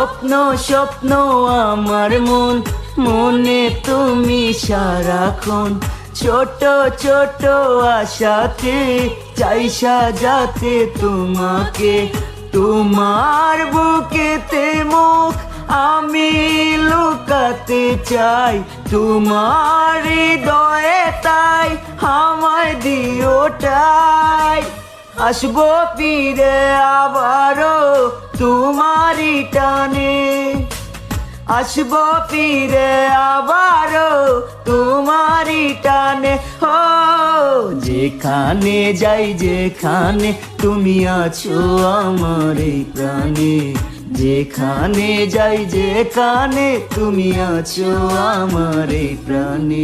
স্বপ্ন স্বপ্ন আমার মন, মনে তুমি সারাক্ষণ। ছোট ছোট আশাতে চাই সাজাতে তোমাকে, তোমার বুকেতে মুখ আমি লুকাতে চাই, তোমার হৃদয়ে তাই আমায় দিওটাই। আসবো ফিরে আবারও তোমারই টানে, আসবো ফিরে আবারও তোমারই টানে। ও যেখানে যাই যেখানে তুমি আছো আমার এই প্রাণে, যেখানে যাই যেখানে তুমি আছো আমার এই প্রাণে।